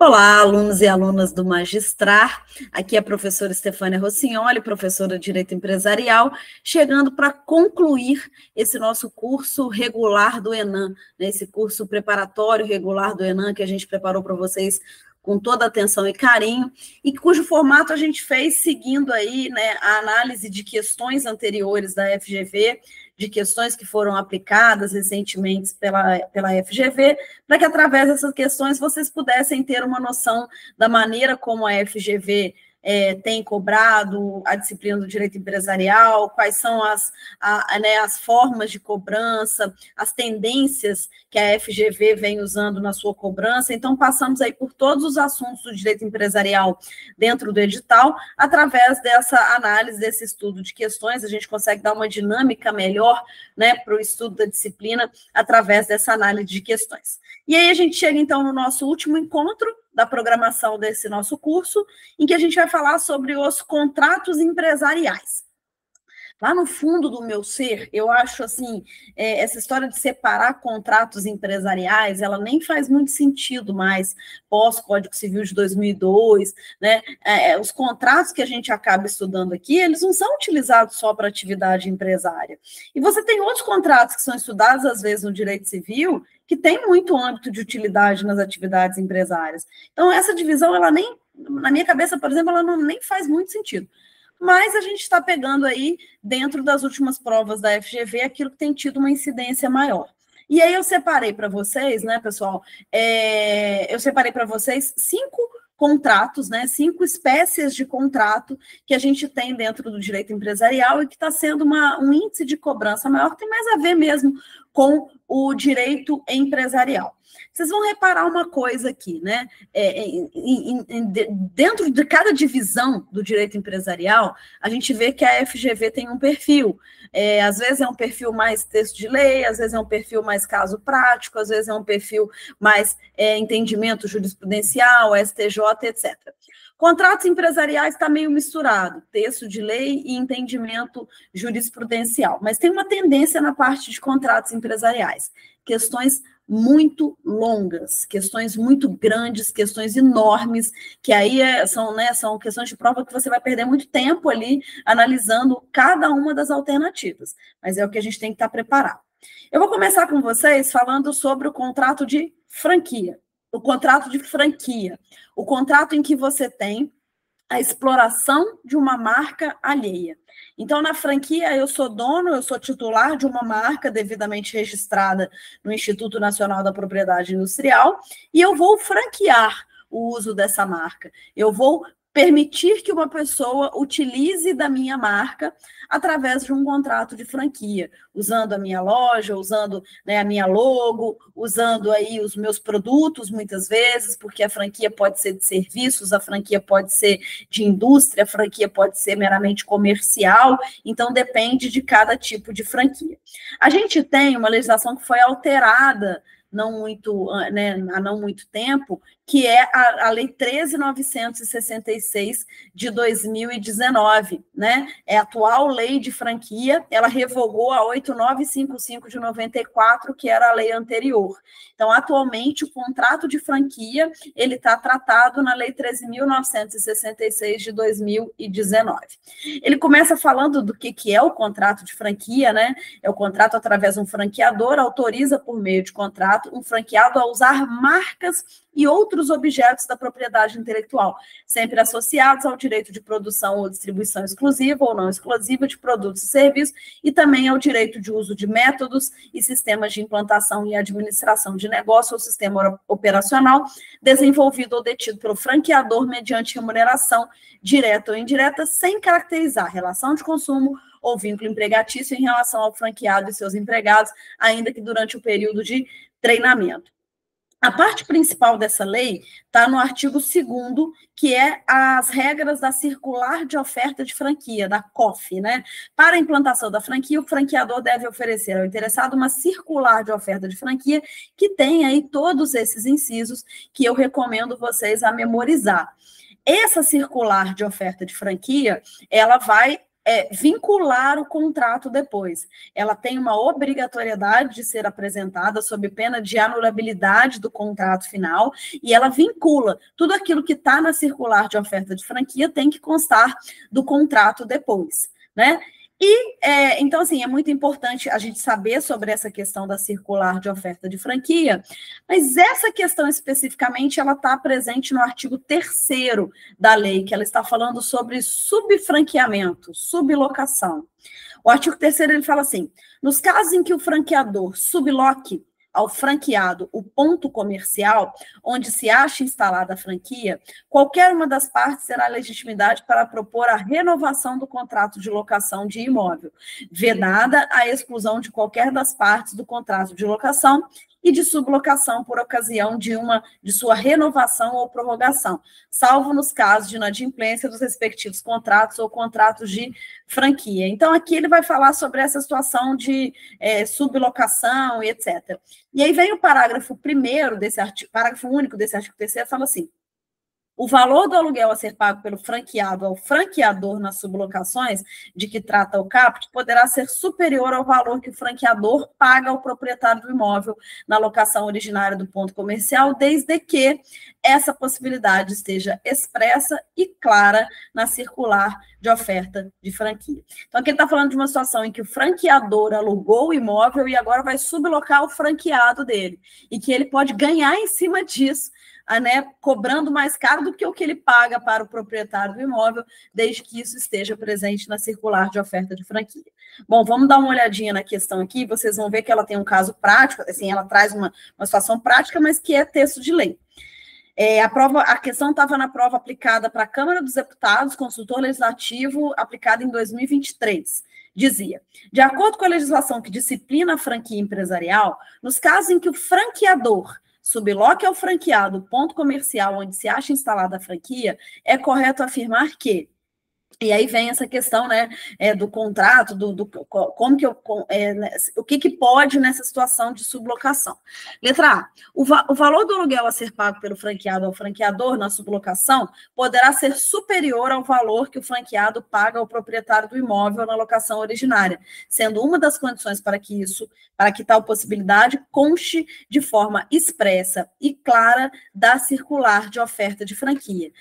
Olá, alunos e alunas do Magistrar. Aqui é a professora Stefânia Rossignoli, professora de Direito Empresarial, chegando para concluir esse nosso curso regular do ENAM, né, esse curso preparatório regular do ENAM que a gente preparou para vocês com toda atenção e carinho, e cujo formato a gente fez seguindo aí, né, a análise de questões anteriores da FGV, de questões que foram aplicadas recentemente pela FGV, para que através dessas questões vocês pudessem ter uma noção da maneira como a FGV tem cobrado a disciplina do direito empresarial, quais são as formas de cobrança, as tendências que a FGV vem usando na sua cobrança. Então, passamos aí por todos os assuntos do direito empresarial dentro do edital. Através dessa análise, desse estudo de questões, a gente consegue dar uma dinâmica melhor, né, para o estudo da disciplina através dessa análise de questões. E aí a gente chega, então, no nosso último encontro da programação desse nosso curso, em que a gente vai falar sobre os contratos empresariais. Lá no fundo do meu ser, eu acho assim, essa história de separar contratos empresariais, ela nem faz muito sentido mais pós-Código Civil de 2002, né? Os contratos que a gente acaba estudando aqui, eles não são utilizados só para atividade empresária. E você tem outros contratos que são estudados, às vezes, no direito civil, que tem muito âmbito de utilidade nas atividades empresárias. Então, essa divisão, ela nem, na minha cabeça, por exemplo, ela nem faz muito sentido. Mas a gente está pegando aí, dentro das últimas provas da FGV, aquilo que tem tido uma incidência maior. E aí eu separei para vocês, né, pessoal, eu separei para vocês 5 contratos, né, 5 espécies de contrato que a gente tem dentro do direito empresarial e que está sendo um índice de cobrança maior, que tem mais a ver mesmo com o direito empresarial. Vocês vão reparar uma coisa aqui, né? Dentro de cada divisão do direito empresarial, a gente vê que a FGV tem um perfil. Às vezes é um perfil mais texto de lei, às vezes é um perfil mais caso prático, às vezes é um perfil mais entendimento jurisprudencial, STJ, etc. Contratos empresariais está meio misturado, texto de lei e entendimento jurisprudencial, mas tem uma tendência na parte de contratos empresariais, questões muito longas, questões muito grandes, questões enormes, que aí são questões de prova que você vai perder muito tempo ali analisando cada uma das alternativas, mas é o que a gente tem que estar preparado. Eu vou começar com vocês falando sobre o contrato de franquia. O contrato de franquia, o contrato em que você tem a exploração de uma marca alheia. Então, na franquia, eu sou dono, eu sou titular de uma marca devidamente registrada no Instituto Nacional da Propriedade Industrial, e eu vou franquear o uso dessa marca. Eu vou permitir que uma pessoa utilize da minha marca através de um contrato de franquia, usando a minha loja, usando, né, a minha logo, usando aí os meus produtos, muitas vezes, porque a franquia pode ser de serviços, a franquia pode ser de indústria, a franquia pode ser meramente comercial, então depende de cada tipo de franquia. A gente tem uma legislação que foi alterada há não muito tempo, que é a Lei 13.966 de 2019, né? É a atual lei de franquia, ela revogou a 8.955 de 94, que era a lei anterior. Então, atualmente, o contrato de franquia, ele está tratado na Lei 13.966 de 2019. Ele começa falando do que é o contrato de franquia, né? É o contrato através de um franqueador, autoriza por meio de contrato um franqueado a usar marcas e outros objetos da propriedade intelectual, sempre associados ao direito de produção ou distribuição exclusiva ou não exclusiva de produtos e serviços, e também ao direito de uso de métodos e sistemas de implantação e administração de negócio ou sistema operacional desenvolvido ou detido pelo franqueador mediante remuneração direta ou indireta, sem caracterizar relação de consumo ou vínculo empregatício em relação ao franqueado e seus empregados, ainda que durante o período de treinamento. A parte principal dessa lei está no artigo 2º, que é as regras da circular de oferta de franquia, da COF, né? Para a implantação da franquia, o franqueador deve oferecer ao interessado uma circular de oferta de franquia que tem aí todos esses incisos que eu recomendo vocês a memorizar. Essa circular de oferta de franquia, ela vai vincular o contrato depois. Ela tem uma obrigatoriedade de ser apresentada sob pena de anulabilidade do contrato final, e ela vincula tudo aquilo que está na circular de oferta de franquia tem que constar do contrato depois, né? Então, assim, é muito importante a gente saber sobre essa questão da circular de oferta de franquia, mas essa questão especificamente, ela está presente no artigo 3º da lei, que ela está falando sobre subfranqueamento, sublocação. O artigo 3º, ele fala assim, nos casos em que o franqueador subloque ao franqueado o ponto comercial onde se acha instalada a franquia, qualquer uma das partes terá legitimidade para propor a renovação do contrato de locação de imóvel, vedada a exclusão de qualquer das partes do contrato de locação e de sublocação por ocasião de sua renovação ou prorrogação, salvo nos casos de inadimplência dos respectivos contratos ou contratos de franquia. Então, aqui ele vai falar sobre essa situação de sublocação e etc. E aí vem o parágrafo 1º desse artigo, parágrafo único desse artigo 3º, fala assim: o valor do aluguel a ser pago pelo franqueado ao franqueador nas sublocações de que trata o caput poderá ser superior ao valor que o franqueador paga ao proprietário do imóvel na locação originária do ponto comercial, desde que essa possibilidade esteja expressa e clara na circular de oferta de franquia. Então, aqui ele está falando de uma situação em que o franqueador alugou o imóvel e agora vai sublocar o franqueado dele, e que ele pode ganhar em cima disso, né, cobrando mais caro do que o que ele paga para o proprietário do imóvel, desde que isso esteja presente na circular de oferta de franquia. Bom, vamos dar uma olhadinha na questão aqui, vocês vão ver que ela tem um caso prático, assim, ela traz uma situação prática, mas que é texto de lei. A questão estava na prova aplicada para a Câmara dos Deputados, consultor legislativo, aplicada em 2023. Dizia, de acordo com a legislação que disciplina a franquia empresarial, nos casos em que o franqueador subloque ao franqueado o ponto comercial onde se acha instalada a franquia, é correto afirmar que, e aí vem essa questão, né, do contrato, como que o que pode nessa situação de sublocação. Letra A, o valor do aluguel a ser pago pelo franqueado ao franqueador na sublocação poderá ser superior ao valor que o franqueado paga ao proprietário do imóvel na locação originária, sendo uma das condições para que tal possibilidade conste de forma expressa e clara da circular de oferta de franquia.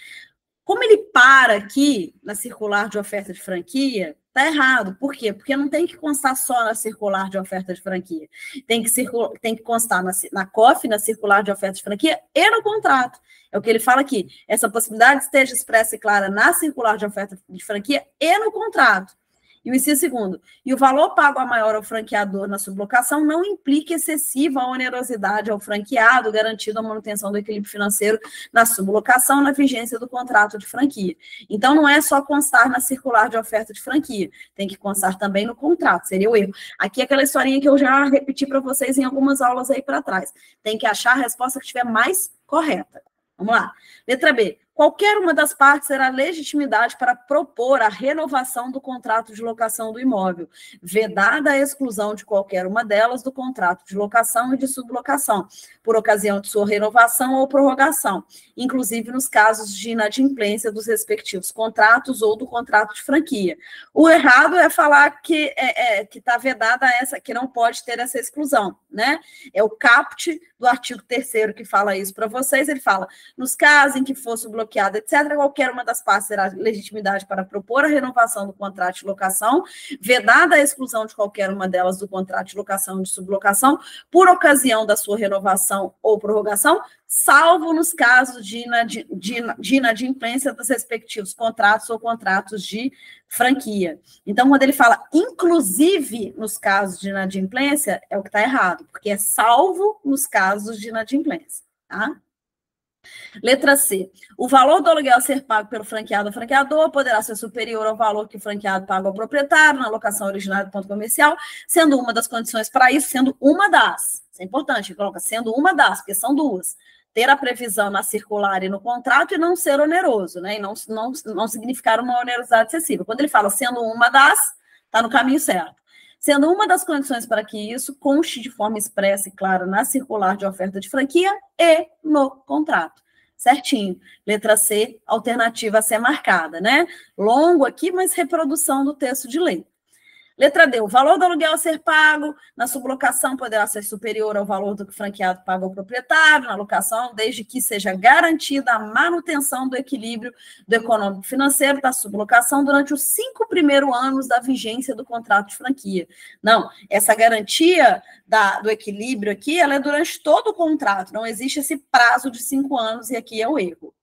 Como ele para aqui na circular de oferta de franquia, está errado. Por quê? Porque não tem que constar só na circular de oferta de franquia. Tem que constar na COF, na circular de oferta de franquia, e no contrato. É o que ele fala aqui. Essa possibilidade esteja expressa e clara na circular de oferta de franquia e no contrato. E o inciso 2º, e o valor pago a maior ao franqueador na sublocação não implica excessiva onerosidade ao franqueado, garantindo a manutenção do equilíbrio financeiro na sublocação na vigência do contrato de franquia. Então, não é só constar na circular de oferta de franquia, tem que constar também no contrato, seria o erro. Aqui é aquela historinha que eu já repeti para vocês em algumas aulas aí para trás. Tem que achar a resposta que estiver mais correta. Vamos lá. Letra B. Qualquer uma das partes terá legitimidade para propor a renovação do contrato de locação do imóvel, vedada a exclusão de qualquer uma delas do contrato de locação e de sublocação, por ocasião de sua renovação ou prorrogação, inclusive nos casos de inadimplência dos respectivos contratos ou do contrato de franquia. O errado é falar que está vedada essa, que não pode ter essa exclusão, né? É o caput do artigo 3º que fala isso para vocês. Ele fala, nos casos em que for subloqueada, etc., qualquer uma das partes terá legitimidade para propor a renovação do contrato de locação, vedada a exclusão de qualquer uma delas do contrato de locação e de sublocação, por ocasião da sua renovação ou prorrogação, salvo nos casos de inadimplência dos respectivos contratos ou contratos de franquia. Então, quando ele fala inclusive nos casos de inadimplência, é o que está errado, porque é salvo nos casos de inadimplência, tá? Letra C. O valor do aluguel a ser pago pelo franqueado ou franqueador poderá ser superior ao valor que o franqueado paga ao proprietário na locação originária do ponto comercial, sendo uma das condições para isso, sendo uma das. Isso é importante, coloca sendo uma das, porque são duas. Ter a previsão na circular e no contrato e não ser oneroso, né? E não significar uma onerosidade excessiva. Quando ele fala sendo uma das, está no caminho certo. Sendo uma das condições para que isso conste de forma expressa e clara na circular de oferta de franquia e no contrato. Certinho. Letra C, alternativa a ser marcada, né? Longo aqui, mas reprodução do texto de lei. Letra D, o valor do aluguel a ser pago na sublocação poderá ser superior ao valor do que o franqueado paga ao proprietário na locação, desde que seja garantida a manutenção do equilíbrio do econômico financeiro da sublocação durante os 5 primeiros anos da vigência do contrato de franquia. Não, essa garantia do equilíbrio aqui, ela é durante todo o contrato, não existe esse prazo de 5 anos, e aqui é o erro.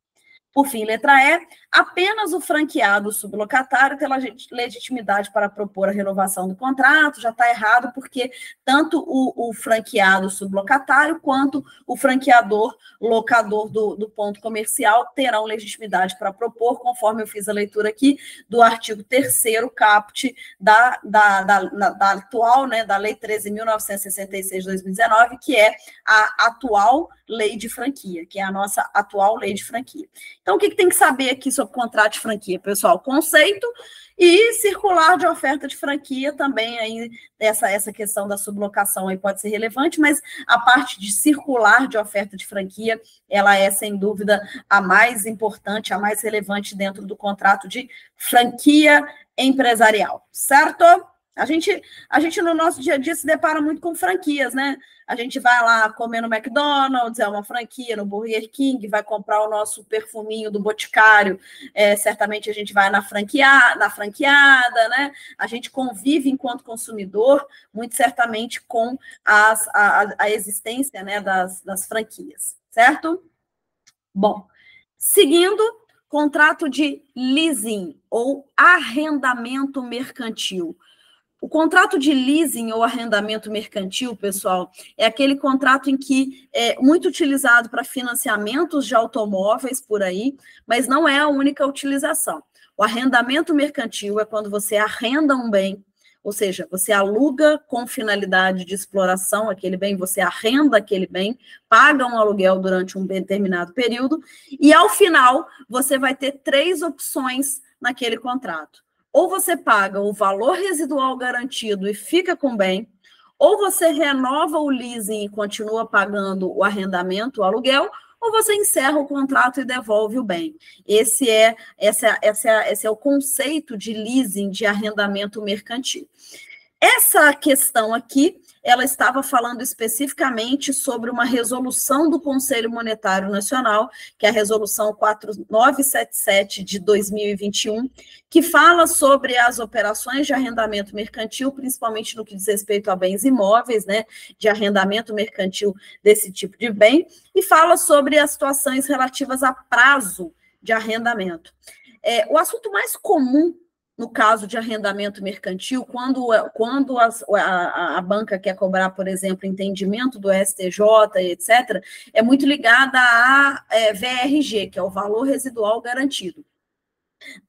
Por fim, letra E, apenas o franqueado sublocatário tem legitimidade para propor a renovação do contrato. Já está errado, porque tanto o franqueado sublocatário quanto o franqueador locador do ponto comercial terão legitimidade para propor, conforme eu fiz a leitura aqui do artigo 3º caput da atual, né, da Lei 13.966 de 2019, que é a atual lei de franquia, que é a nossa atual lei de franquia. Então, o que tem que saber aqui sobre contrato de franquia, pessoal? Conceito e circular de oferta de franquia também, aí essa questão da sublocação aí pode ser relevante, mas a parte de circular de oferta de franquia, ela é, sem dúvida, a mais importante, a mais relevante dentro do contrato de franquia empresarial, certo? A gente, no nosso dia a dia, se depara muito com franquias, né? A gente vai lá comer no McDonald's, é uma franquia, no Burger King, vai comprar o nosso perfuminho do Boticário, certamente a gente vai na franqueada, né? A gente convive enquanto consumidor, muito certamente, com a existência, né, das franquias, certo? Bom, seguindo, contrato de leasing ou arrendamento mercantil. O contrato de leasing ou arrendamento mercantil, pessoal, é aquele contrato em que é muito utilizado para financiamentos de automóveis por aí, mas não é a única utilização. O arrendamento mercantil é quando você arrenda um bem, ou seja, você aluga com finalidade de exploração aquele bem, você arrenda aquele bem, paga um aluguel durante um determinado período, e ao final você vai ter 3 opções naquele contrato. Ou você paga o valor residual garantido e fica com o bem, ou você renova o leasing e continua pagando o arrendamento, o aluguel, ou você encerra o contrato e devolve o bem. Esse é o conceito de leasing, de arrendamento mercantil. Essa questão aqui, ela estava falando especificamente sobre uma resolução do Conselho Monetário Nacional, que é a resolução 4977 de 2021, que fala sobre as operações de arrendamento mercantil, principalmente no que diz respeito a bens imóveis, né, de arrendamento mercantil desse tipo de bem, e fala sobre as situações relativas a prazo de arrendamento. O assunto mais comum no caso de arrendamento mercantil, quando a banca quer cobrar, por exemplo, entendimento do STJ, etc., é muito ligada à VRG, que é o valor residual garantido.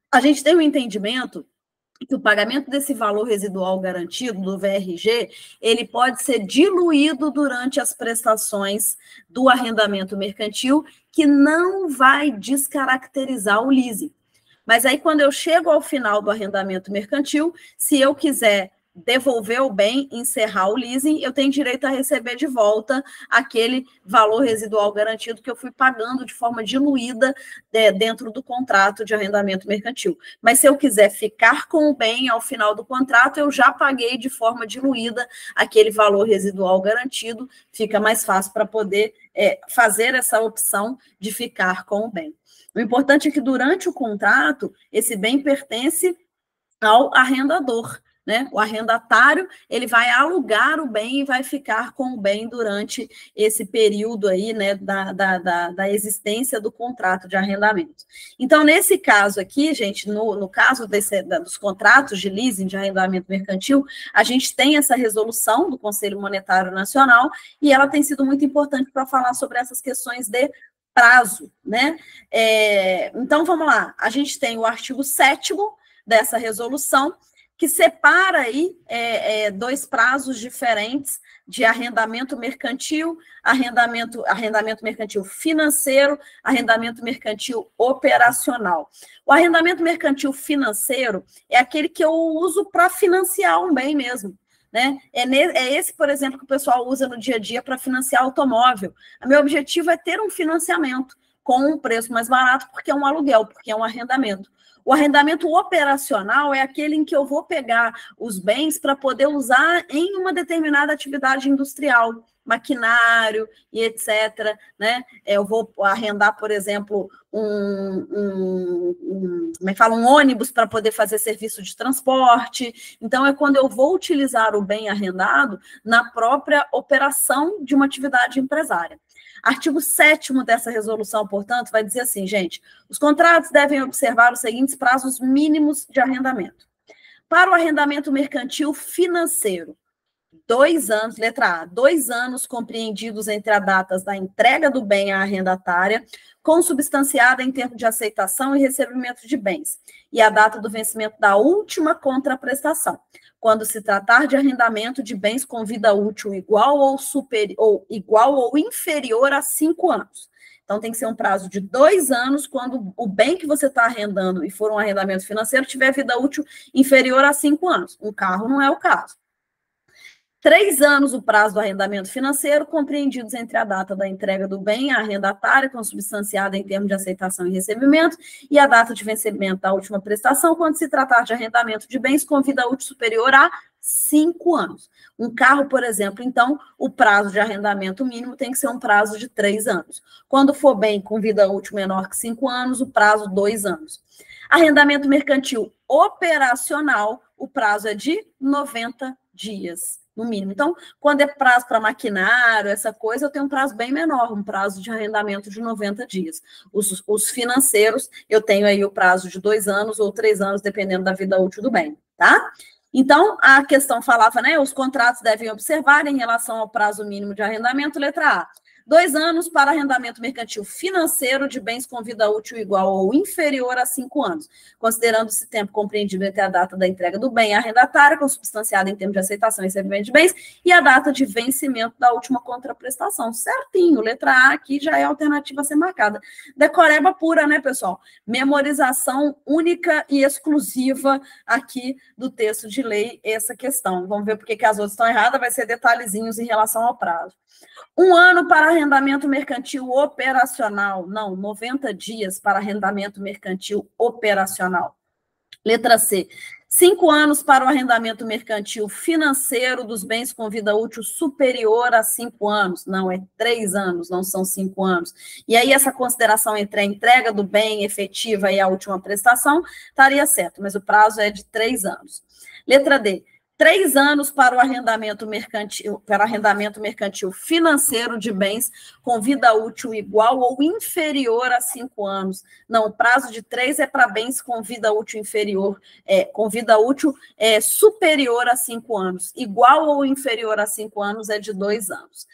A gente tem um entendimento que o pagamento desse valor residual garantido, do VRG, ele pode ser diluído durante as prestações do arrendamento mercantil, que não vai descaracterizar o leasing. Mas aí, quando eu chego ao final do arrendamento mercantil, se eu quiser devolver o bem, encerrar o leasing, eu tenho direito a receber de volta aquele valor residual garantido que eu fui pagando de forma diluída dentro do contrato de arrendamento mercantil. Mas se eu quiser ficar com o bem ao final do contrato, eu já paguei de forma diluída aquele valor residual garantido, fica mais fácil para poder fazer essa opção de ficar com o bem. O importante é que, durante o contrato, esse bem pertence ao arrendador, né? O arrendatário, ele vai alugar o bem e vai ficar com o bem durante esse período aí, né, da existência do contrato de arrendamento. Então, nesse caso aqui, gente, no caso dos contratos de leasing, de arrendamento mercantil, a gente tem essa resolução do Conselho Monetário Nacional e ela tem sido muito importante para falar sobre essas questões de prazo, né? Então, vamos lá. A gente tem o artigo 7º dessa resolução, que separa aí 2 prazos diferentes de arrendamento mercantil, arrendamento mercantil financeiro, arrendamento mercantil operacional. O arrendamento mercantil financeiro é aquele que eu uso para financiar um bem mesmo. Né? É esse, por exemplo, que o pessoal usa no dia a dia para financiar automóvel. O meu objetivo é ter um financiamento. com um preço mais barato, porque é um aluguel, porque é um arrendamento. O arrendamento operacional é aquele em que eu vou pegar os bens para poder usar em uma determinada atividade industrial, maquinário e etc. Né? Eu vou arrendar, por exemplo, como é que fala? Um ônibus para poder fazer serviço de transporte. Então, é quando eu vou utilizar o bem arrendado na própria operação de uma atividade empresária. Artigo 7º dessa resolução, portanto, vai dizer assim, gente, os contratos devem observar os seguintes prazos mínimos de arrendamento. Para o arrendamento mercantil financeiro, 2 anos, letra A, 2 anos compreendidos entre as datas da entrega do bem à arrendatária, consubstanciada em termo de aceitação e recebimento de bens, e a data do vencimento da última contraprestação, quando se tratar de arrendamento de bens com vida útil igual ou inferior a 5 anos. Então, tem que ser um prazo de 2 anos quando o bem que você está arrendando e for um arrendamento financeiro tiver vida útil inferior a 5 anos. Um carro não é o caso. 3 anos o prazo do arrendamento financeiro, compreendidos entre a data da entrega do bem à arrendatária, consubstanciada em termos de aceitação e recebimento, e a data de vencimento da última prestação, quando se tratar de arrendamento de bens com vida útil superior a 5 anos. Um carro, por exemplo, então, o prazo de arrendamento mínimo tem que ser um prazo de 3 anos. Quando for bem com vida útil menor que 5 anos, o prazo 2 anos. Arrendamento mercantil operacional, o prazo é de 90 dias. No mínimo. Então, quando é prazo para maquinário, essa coisa, eu tenho um prazo bem menor, um prazo de arrendamento de 90 dias. Os financeiros, eu tenho aí o prazo de 2 anos ou 3 anos, dependendo da vida útil do bem, tá? Então, a questão falava, né, os contratos devem observar em relação ao prazo mínimo de arrendamento, letra A, 2 anos para arrendamento mercantil financeiro de bens com vida útil igual ou inferior a 5 anos, considerando esse tempo compreendido entre a data da entrega do bem à arrendatária, consubstanciada em termos de aceitação e recebimento de bens, e a data de vencimento da última contraprestação. Certinho, letra A aqui já é a alternativa a ser marcada. Decoreba pura, né, pessoal? Memorização única e exclusiva aqui do texto de lei, essa questão. Vamos ver por que as outras estão erradas, vai ser detalhezinhos em relação ao prazo. 1 ano para arrendamento mercantil operacional. Não, 90 dias para arrendamento mercantil operacional. Letra C. 5 anos para o arrendamento mercantil financeiro dos bens com vida útil superior a 5 anos. Não, é 3 anos, não são 5 anos. E aí, essa consideração entre a entrega do bem efetiva e a última prestação estaria certo, mas o prazo é de 3 anos. Letra D. 3 anos para o arrendamento mercantil financeiro de bens com vida útil igual ou inferior a 5 anos. Não, o prazo de 3 é para bens com vida útil superior a 5 anos. Igual ou inferior a 5 anos é de 2 anos.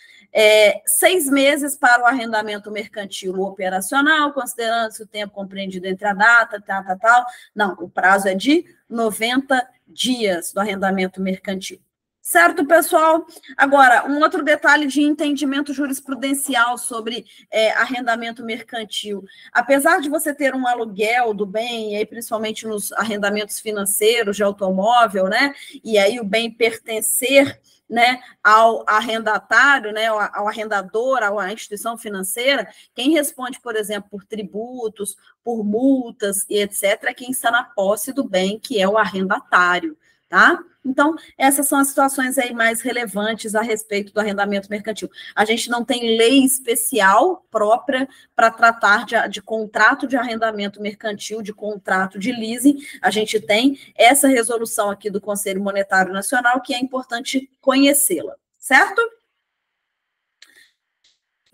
6 meses para o arrendamento mercantil operacional, considerando-se o tempo compreendido entre a data, tal. Não, o prazo é de 90 dias do arrendamento mercantil. Certo, pessoal? Agora, um outro detalhe de entendimento jurisprudencial sobre arrendamento mercantil. Apesar de você ter um aluguel do bem, e aí principalmente nos arrendamentos financeiros de automóvel, né? E aí o bem pertencer, né, ao arrendatário, né, ao arrendador, à instituição financeira, quem responde, por exemplo, por tributos, por multas e etc., é quem está na posse do bem, que é o arrendatário, tá? Então, essas são as situações aí mais relevantes a respeito do arrendamento mercantil. A gente não tem lei especial própria para tratar de contrato de arrendamento mercantil, de contrato de leasing. A gente tem essa resolução aqui do Conselho Monetário Nacional, que é importante conhecê-la, certo?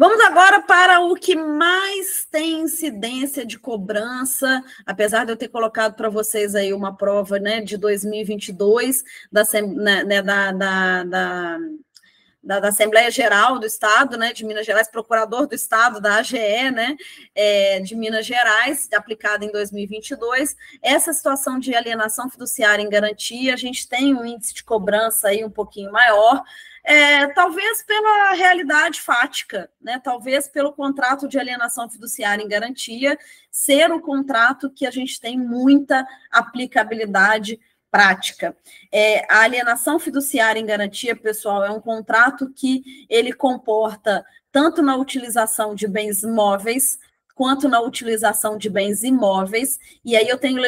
Vamos agora para o que mais tem incidência de cobrança, apesar de eu ter colocado para vocês aí uma prova, né, de 2022 da Assembleia Geral do Estado, né, de Minas Gerais, procurador do Estado, da AGE, né, de Minas Gerais, aplicada em 2022. Essa situação de alienação fiduciária em garantia, a gente tem um índice de cobrança aí um pouquinho maior, talvez pela realidade fática, né? Talvez pelo contrato de alienação fiduciária em garantia ser um contrato que a gente tem muita aplicabilidade prática. A alienação fiduciária em garantia, pessoal, é um contrato que ele comporta tanto na utilização de bens móveis quanto na utilização de bens imóveis, e aí eu tenho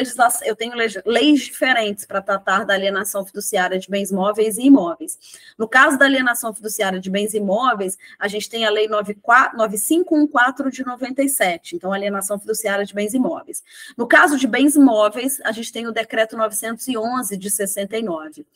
leis diferentes para tratar da alienação fiduciária de bens móveis e imóveis. No caso da alienação fiduciária de bens imóveis, a gente tem a Lei 9514 de 97, então alienação fiduciária de bens imóveis. No caso de bens móveis, a gente tem o Decreto 911 de 69.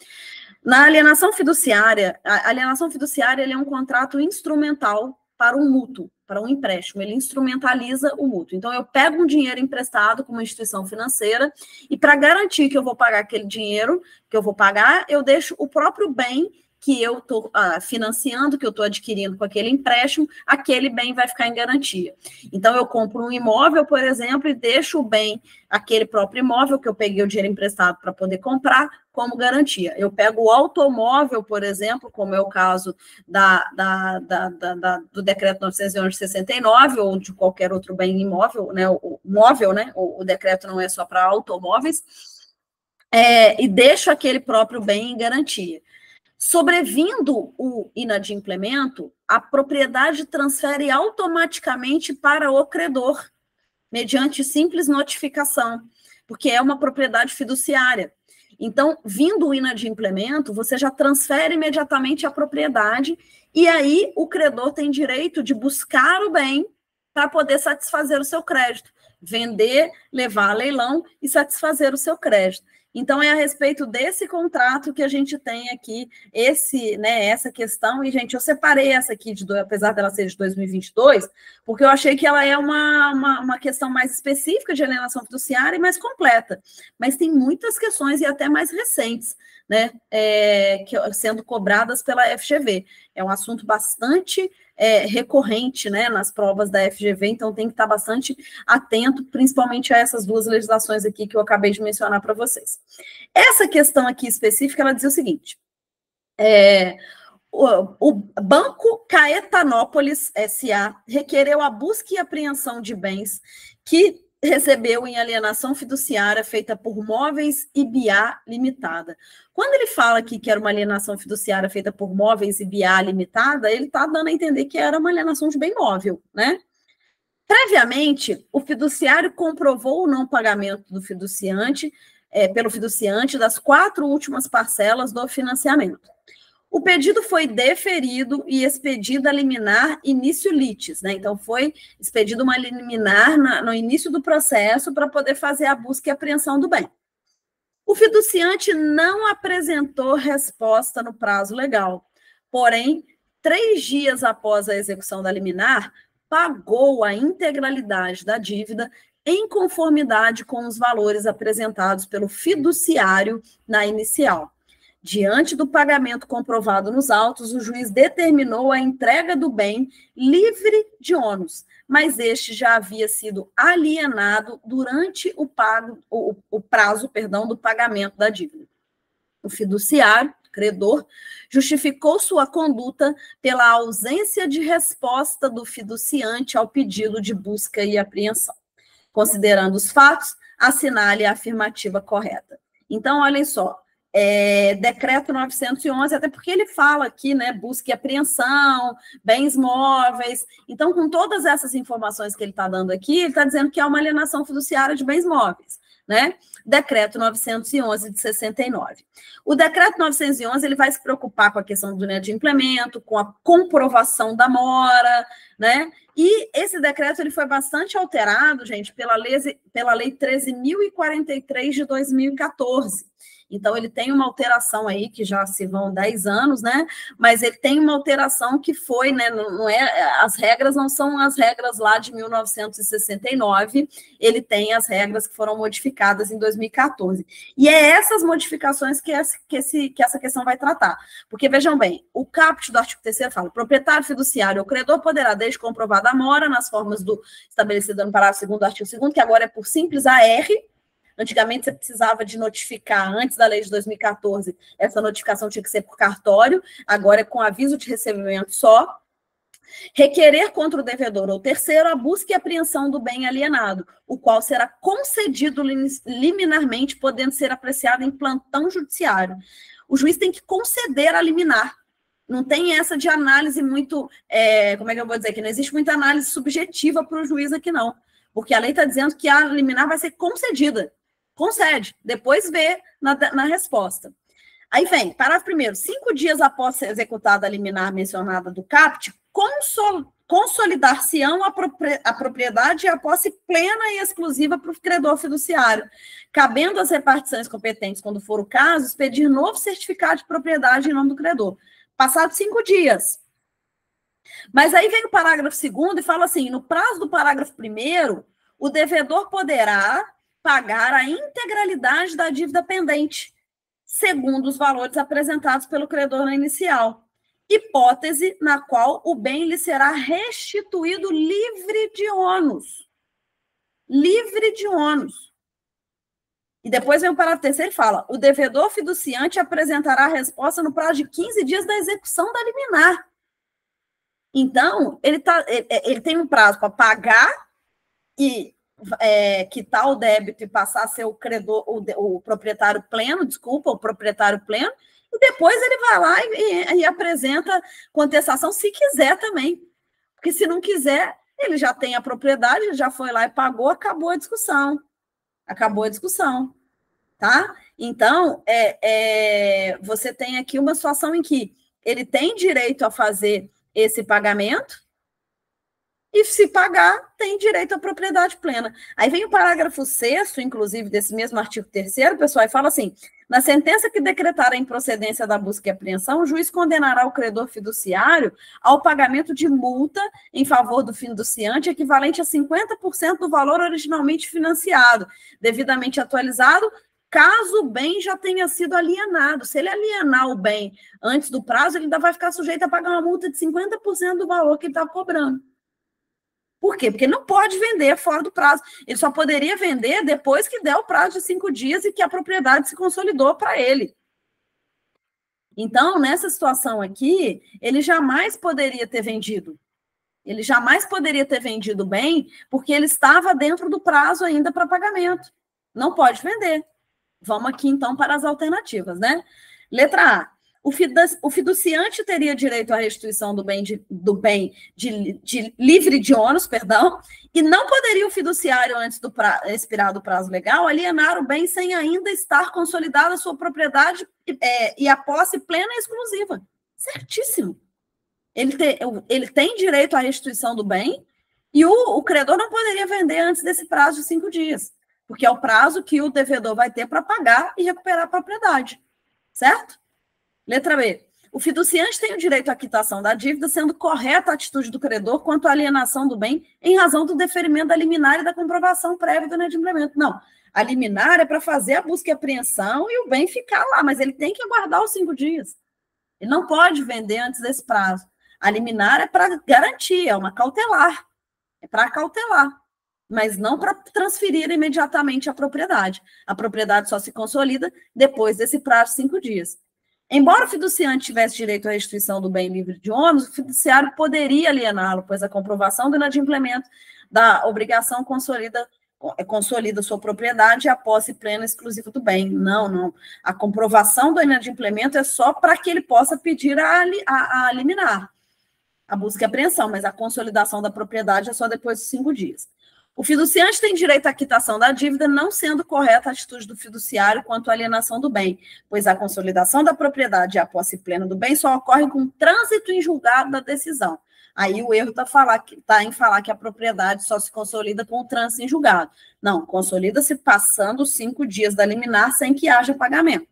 Na alienação fiduciária, a alienação fiduciária ele é um contrato instrumental para um mútuo, para um empréstimo, ele instrumentaliza o mútuo. Então, eu pego um dinheiro emprestado com uma instituição financeira e para garantir que eu vou pagar aquele dinheiro que eu vou pagar, eu deixo o próprio bem que eu estou financiando, que eu estou adquirindo com aquele empréstimo, aquele bem vai ficar em garantia. Então, eu compro um imóvel, por exemplo, e deixo o bem, aquele próprio imóvel que eu peguei o dinheiro emprestado para poder comprar, como garantia. Eu pego o automóvel, por exemplo, como é o caso do Decreto 911 de 69, ou de qualquer outro bem imóvel, né, o móvel, né, o decreto não é só para automóveis, e deixo aquele próprio bem em garantia. Sobrevindo o inadimplemento, a propriedade transfere automaticamente para o credor, mediante simples notificação, porque é uma propriedade fiduciária. Então, vindo o inadimplemento, você já transfere imediatamente a propriedade, e aí o credor tem direito de buscar o bem para poder satisfazer o seu crédito, vender, levar a leilão e satisfazer o seu crédito. Então, é a respeito desse contrato que a gente tem aqui essa questão. E, gente, eu separei essa aqui, apesar dela ser de 2022, porque eu achei que ela é uma questão mais específica de alienação fiduciária e mais completa. Mas tem muitas questões, e até mais recentes, né, sendo cobradas pela FGV. É um assunto bastante recorrente, né, nas provas da FGV, então tem que estar bastante atento, principalmente a essas duas legislações aqui que eu acabei de mencionar para vocês. Essa questão aqui específica, ela diz o seguinte: o Banco Caetanópolis S.A. requereu a busca e apreensão de bens que recebeu em alienação fiduciária feita por Móveis IBA Limitada. Quando ele fala aqui que era uma alienação fiduciária feita por Móveis IBA Limitada, ele está dando a entender que era uma alienação de bem móvel, né? Previamente, o fiduciário comprovou o não pagamento do fiduciante, pelo fiduciante das 4 últimas parcelas do financiamento. O pedido foi deferido e expedido a liminar início litis, né? Então, foi expedido uma liminar no início do processo para poder fazer a busca e apreensão do bem. O fiduciante não apresentou resposta no prazo legal, porém, 3 dias após a execução da liminar, pagou a integralidade da dívida em conformidade com os valores apresentados pelo fiduciário na inicial. Diante do pagamento comprovado nos autos, o juiz determinou a entrega do bem livre de ônus, mas este já havia sido alienado durante o prazo do pagamento da dívida. O fiduciário, credor, justificou sua conduta pela ausência de resposta do fiduciante ao pedido de busca e apreensão. Considerando os fatos, assinale a afirmativa correta. Então, olhem só, Decreto 911, até porque ele fala aqui, né, busca e apreensão, bens móveis. Então, com todas essas informações que ele está dando aqui, ele está dizendo que é uma alienação fiduciária de bens móveis, né? Decreto 911 de 69. O Decreto 911, ele vai se preocupar com a questão do inadimplemento, com a comprovação da mora, né? E esse decreto, ele foi bastante alterado, gente, pela Lei 13.043 de 2014. Então, ele tem uma alteração aí, que já se vão 10 anos, né? Mas ele tem uma alteração que foi, né? As regras não são as regras lá de 1969, ele tem as regras que foram modificadas em 2014. E é essas modificações que essa questão vai tratar. Porque, vejam bem, o caput do artigo 3º fala: proprietário fiduciário ou credor poderá, desde comprovada a mora, nas formas estabelecidas no parágrafo 2º do artigo 2º, que agora é por simples AR. Antigamente, você precisava de notificar, antes da lei de 2014, essa notificação tinha que ser por cartório, agora é com aviso de recebimento só. Requerer contra o devedor ou terceiro a busca e apreensão do bem alienado, o qual será concedido liminarmente, podendo ser apreciado em plantão judiciário. O juiz tem que conceder a liminar, Não tem essa de análise muito, como é que eu vou dizer, que não existe muita análise subjetiva para o juiz aqui, não. Porque a lei está dizendo que a liminar vai ser concedida. Concede, depois vê na resposta. Aí vem, parágrafo 1º, 5 dias após ser executada a liminar mencionada do CAPT, consolidar-se-ão a propriedade e a posse plena e exclusiva para o credor fiduciário, cabendo às repartições competentes, quando for o caso, expedir novo certificado de propriedade em nome do credor. Passados 5 dias. Mas aí vem o parágrafo 2º e fala assim, no prazo do parágrafo 1º, o devedor poderá pagar a integralidade da dívida pendente, segundo os valores apresentados pelo credor na inicial, hipótese na qual o bem lhe será restituído livre de ônus. Livre de ônus. E depois vem o parágrafo 3º e fala, o devedor fiduciante apresentará a resposta no prazo de 15 dias da execução da liminar. Então, ele tem um prazo para pagar e quitar o débito e passar a ser o credor, o proprietário pleno, o proprietário pleno, e depois ele vai lá e apresenta contestação, se quiser também. Porque se não quiser, ele já tem a propriedade, ele já foi lá e pagou, acabou a discussão. Acabou a discussão. Tá? Então, você tem aqui uma situação em que ele tem direito a fazer esse pagamento, e se pagar, tem direito à propriedade plena. Aí vem o parágrafo 6º, inclusive, desse mesmo artigo 3º, pessoal, e fala assim, na sentença que decretar a improcedência da busca e apreensão, o juiz condenará o credor fiduciário ao pagamento de multa em favor do fiduciante, equivalente a 50% do valor originalmente financiado, devidamente atualizado, caso o bem já tenha sido alienado. Se ele alienar o bem antes do prazo, ele ainda vai ficar sujeito a pagar uma multa de 50% do valor que ele está cobrando. Por quê? Porque ele não pode vender fora do prazo. Ele só poderia vender depois que der o prazo de 5 dias e que a propriedade se consolidou para ele. Então, nessa situação aqui, ele jamais poderia ter vendido. Ele jamais poderia ter vendido bem porque ele estava dentro do prazo ainda para pagamento. Não pode vender. Vamos aqui, então, para as alternativas, né? Letra A. O fiduciante teria direito à restituição do bem livre de ônus, e não poderia o fiduciário, antes do expirado o prazo legal, alienar o bem sem ainda estar consolidada a sua propriedade e a posse plena e exclusiva. Certíssimo. Ele tem direito à restituição do bem e o credor não poderia vender antes desse prazo de 5 dias, porque é o prazo que o devedor vai ter para pagar e recuperar a propriedade. Certo? Letra B. O fiduciante tem o direito à quitação da dívida, sendo correta a atitude do credor quanto à alienação do bem em razão do deferimento da liminar e da comprovação prévia do inadimplemento. Não, a liminar é para fazer a busca e apreensão e o bem ficar lá, mas ele tem que aguardar os 5 dias. Ele não pode vender antes desse prazo. A liminar é para garantir, é uma cautelar. É para cautelar, mas não para transferir imediatamente a propriedade. A propriedade só se consolida depois desse prazo de 5 dias. Embora o fiduciante tivesse direito à restituição do bem livre de ônus, o fiduciário poderia aliená-lo, pois a comprovação do inadimplemento da obrigação consolida sua propriedade e a posse plena e exclusiva do bem. Não. A comprovação do inadimplemento é só para que ele possa pedir a liminar, a busca e apreensão, mas a consolidação da propriedade é só depois de 5 dias. O fiduciante tem direito à quitação da dívida, não sendo correta a atitude do fiduciário quanto à alienação do bem, pois a consolidação da propriedade e a posse plena do bem só ocorre com trânsito em julgado da decisão. Aí o erro está em falar que a propriedade só se consolida com o trânsito em julgado. Não, consolida-se passando os 5 dias da liminar sem que haja pagamento.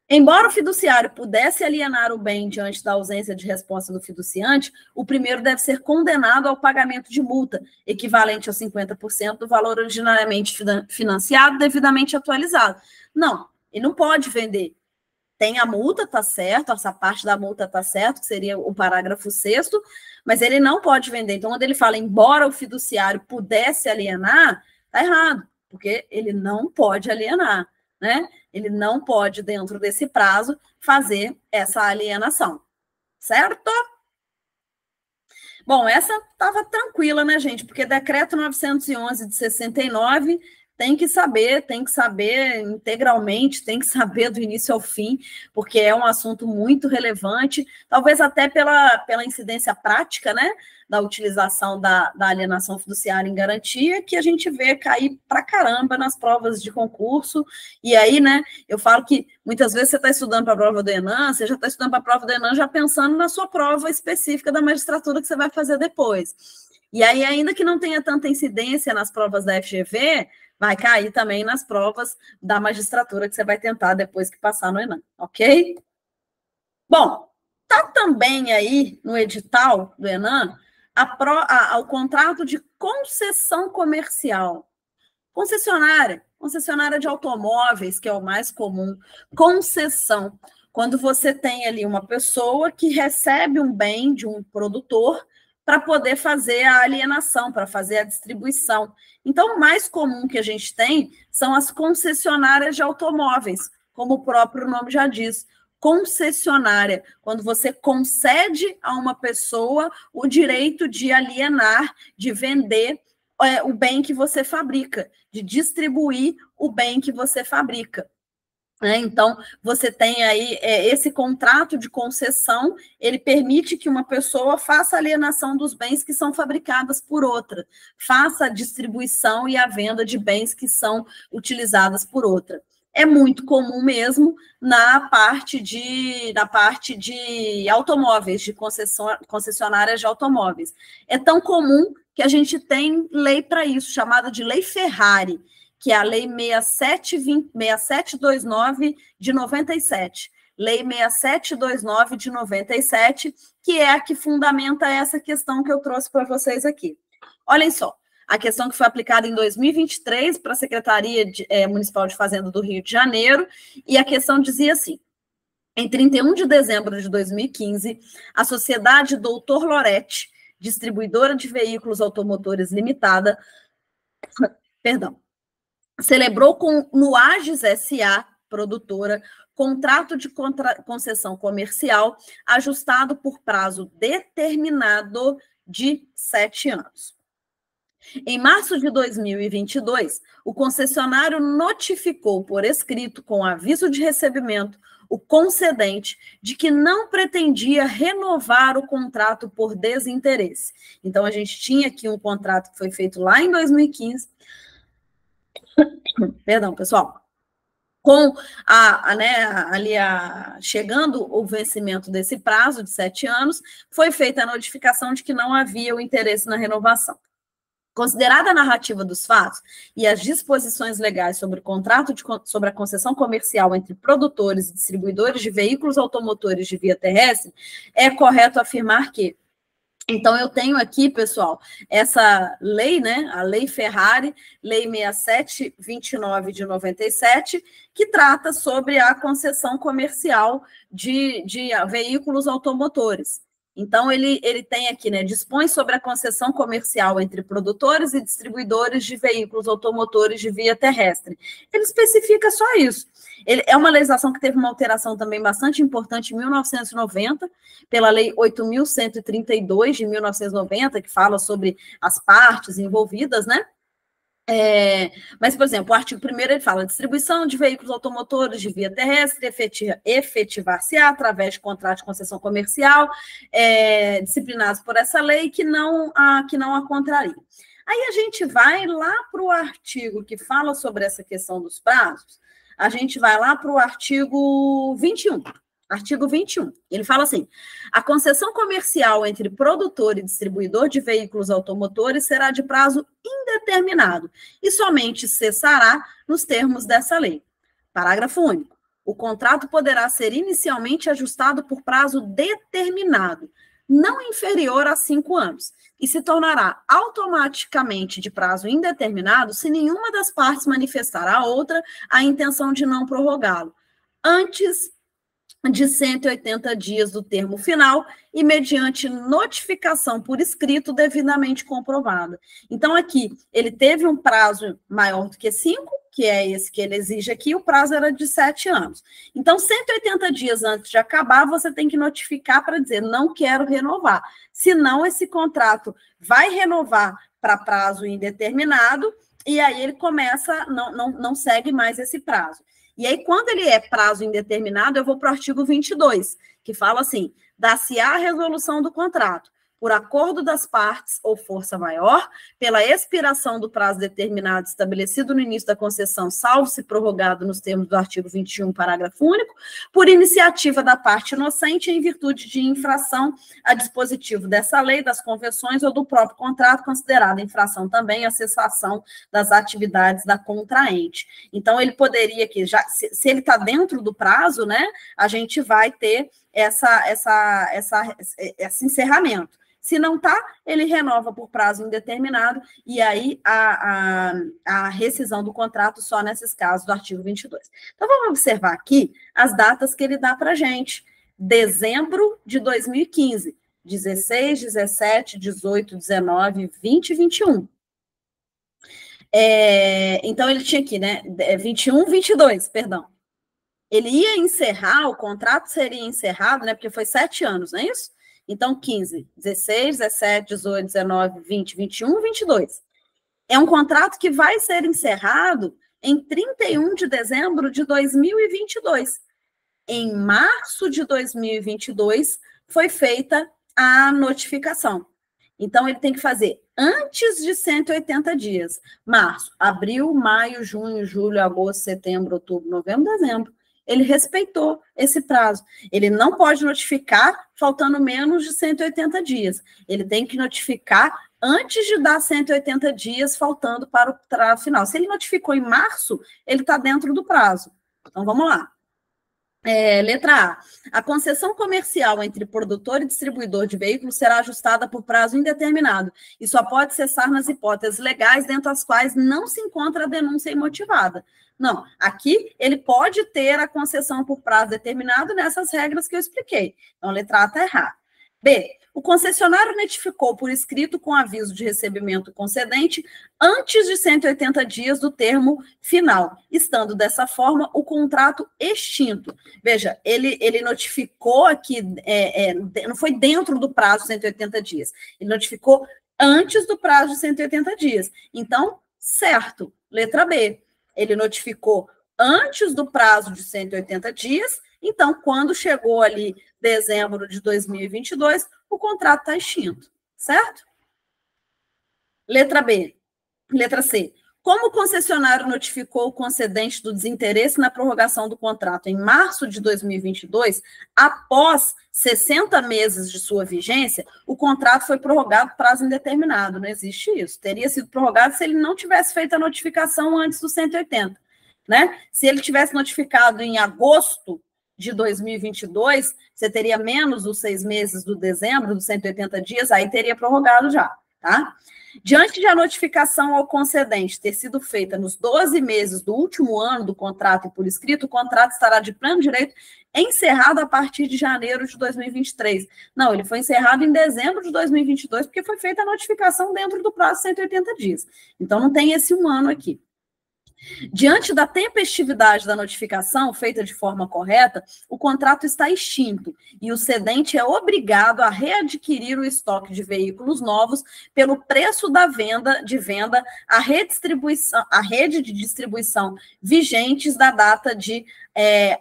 Embora o fiduciário pudesse alienar o bem diante da ausência de resposta do fiduciante, o primeiro deve ser condenado ao pagamento de multa, equivalente a 50% do valor originariamente financiado, devidamente atualizado. Não, ele não pode vender. Tem a multa, está certo, essa parte da multa está certo, que seria o parágrafo 6º, mas ele não pode vender. Então, quando ele fala, embora o fiduciário pudesse alienar, está errado, porque ele não pode alienar, né? Ele não pode, dentro desse prazo, fazer essa alienação, certo? Bom, essa estava tranquila, né, gente? Porque decreto 911 de 69 tem que saber integralmente, tem que saber do início ao fim, porque é um assunto muito relevante, talvez até pela incidência prática, né, da utilização da alienação fiduciária em garantia, que a gente vê cair pra caramba nas provas de concurso, e aí, né, eu falo que muitas vezes você está estudando para a prova do ENAM, você já está estudando para a prova do ENAM já pensando na sua prova específica da magistratura que você vai fazer depois. E aí, ainda que não tenha tanta incidência nas provas da FGV, vai cair também nas provas da magistratura que você vai tentar depois que passar no ENAM, ok? Bom, tá também aí no edital do ENAM o contrato de concessão comercial. Concessionária de automóveis, que é o mais comum. Concessão, quando você tem ali uma pessoa que recebe um bem de um produtor para poder fazer a alienação, para fazer a distribuição. Então, o mais comum que a gente tem são as concessionárias de automóveis, como o próprio nome já diz. Concessionária, quando você concede a uma pessoa o direito de alienar, de vender o bem que você fabrica, de distribuir o bem que você fabrica. Então, você tem aí esse contrato de concessão, ele permite que uma pessoa faça a alienação dos bens que são fabricados por outra, faça a distribuição e a venda de bens que são utilizados por outra. É muito comum mesmo na parte de automóveis, de concessionárias de automóveis. É tão comum que a gente tem lei para isso, chamada de Lei Ferrari, que é a Lei 6729 de 97. Lei 6729 de 97, que é a que fundamenta essa questão que eu trouxe para vocês aqui. Olhem só, a questão que foi aplicada em 2023 para a Secretaria Municipal de Fazenda do Rio de Janeiro, e a questão dizia assim: em 31 de dezembro de 2015, a sociedade Doutor Loretti, distribuidora de veículos automotores limitada, celebrou com Nuages S.A., produtora, contrato de concessão comercial ajustado por prazo determinado de 7 anos. Em março de 2022, o concessionário notificou por escrito, com aviso de recebimento, o concedente de que não pretendia renovar o contrato por desinteresse. Então, a gente tinha aqui um contrato que foi feito lá em 2015, perdão, pessoal, com chegando o vencimento desse prazo de 7 anos, foi feita a notificação de que não havia o interesse na renovação. Considerada a narrativa dos fatos e as disposições legais sobre o contrato sobre a concessão comercial entre produtores e distribuidores de veículos automotores de via terrestre, é correto afirmar que... Então, eu tenho aqui, pessoal, essa lei, né, a Lei Ferrari, Lei 6729 de 97, que trata sobre a concessão comercial de veículos automotores. Então, ele tem aqui, né, dispõe sobre a concessão comercial entre produtores e distribuidores de veículos automotores de via terrestre. Ele especifica só isso. É uma legislação que teve uma alteração também bastante importante em 1990, pela Lei 8.132 de 1990, que fala sobre as partes envolvidas, né? Mas, por exemplo, o artigo 1º ele fala: distribuição de veículos automotores de via terrestre efetivar-se-á através de contrato de concessão comercial, disciplinados por essa lei, que não a contraria. Aí a gente vai lá para o artigo que fala sobre essa questão dos prazos, a gente vai lá para o artigo 21. Artigo 21, ele fala assim: a concessão comercial entre produtor e distribuidor de veículos automotores será de prazo indeterminado e somente cessará nos termos dessa lei. Parágrafo único. O contrato poderá ser inicialmente ajustado por prazo determinado, não inferior a 5 anos, e se tornará automaticamente de prazo indeterminado se nenhuma das partes manifestar à outra a intenção de não prorrogá-lo, antes de 180 dias do termo final e mediante notificação por escrito devidamente comprovada. Então, aqui, ele teve um prazo maior do que 5, que é esse que ele exige aqui, o prazo era de 7 anos. Então, 180 dias antes de acabar, você tem que notificar para dizer: não quero renovar. Senão, esse contrato vai renovar para prazo indeterminado e aí ele começa, não segue mais esse prazo. E aí, quando ele é prazo indeterminado, eu vou para o artigo 22, que fala assim: dá-se-á a resolução do contrato por acordo das partes ou força maior, pela expiração do prazo determinado estabelecido no início da concessão, salvo se prorrogado nos termos do artigo 21, parágrafo único, por iniciativa da parte inocente em virtude de infração a dispositivo dessa lei, das convenções ou do próprio contrato, considerada infração também a cessação das atividades da contraente. Então, ele poderia que, já, se ele está dentro do prazo, né, a gente vai ter esse encerramento. Se não está, ele renova por prazo indeterminado, e aí a rescisão do contrato só nesses casos do artigo 22. Então, vamos observar aqui as datas que ele dá para a gente. Dezembro de 2015, 16, 17, 18, 19, 20 e 21. Então, ele tinha aqui, né? 21, 22, perdão. Ele ia encerrar, o contrato seria encerrado, né? Porque foi 7 anos, não é isso? Então, 15, 16, 17, 18, 19, 20, 21, 22. É um contrato que vai ser encerrado em 31 de dezembro de 2022. Em março de 2022, foi feita a notificação. Então, ele tem que fazer antes de 180 dias. Março, abril, maio, junho, julho, agosto, setembro, outubro, novembro, dezembro. Ele respeitou esse prazo. Ele não pode notificar faltando menos de 180 dias. Ele tem que notificar antes de dar 180 dias, faltando para o prazo final. Se ele notificou em março, ele está dentro do prazo. Então, vamos lá. Letra A. A concessão comercial entre produtor e distribuidor de veículos será ajustada por prazo indeterminado e só pode cessar nas hipóteses legais dentro das quais não se encontra a denúncia imotivada. Não, aqui ele pode ter a concessão por prazo determinado nessas regras que eu expliquei. Então, a letra A está errada. B. O concessionário notificou por escrito com aviso de recebimento concedente antes de 180 dias do termo final, estando dessa forma o contrato extinto. Veja, ele notificou aqui, não foi dentro do prazo de 180 dias, ele notificou antes do prazo de 180 dias. Então, certo, letra B. Ele notificou antes do prazo de 180 dias, então, quando chegou ali dezembro de 2022, o contrato está extinto, certo? Letra B. Letra C. Como o concessionário notificou o concedente do desinteresse na prorrogação do contrato em março de 2022, após 60 meses de sua vigência, o contrato foi prorrogado por prazo indeterminado. Não existe isso. Teria sido prorrogado se ele não tivesse feito a notificação antes dos 180, né? Se ele tivesse notificado em agosto de 2022, você teria menos os 6 meses do dezembro, dos 180 dias, aí teria prorrogado já, tá? Diante de a notificação ao concedente ter sido feita nos 12 meses do último ano do contrato e por escrito, o contrato estará de pleno direito encerrado a partir de janeiro de 2023. Não, ele foi encerrado em dezembro de 2022, porque foi feita a notificação dentro do prazo de 180 dias. Então, não tem esse 1 ano aqui. Diante da tempestividade da notificação feita de forma correta, o contrato está extinto e o cedente é obrigado a readquirir o estoque de veículos novos pelo preço da venda à rede de distribuição vigentes da data de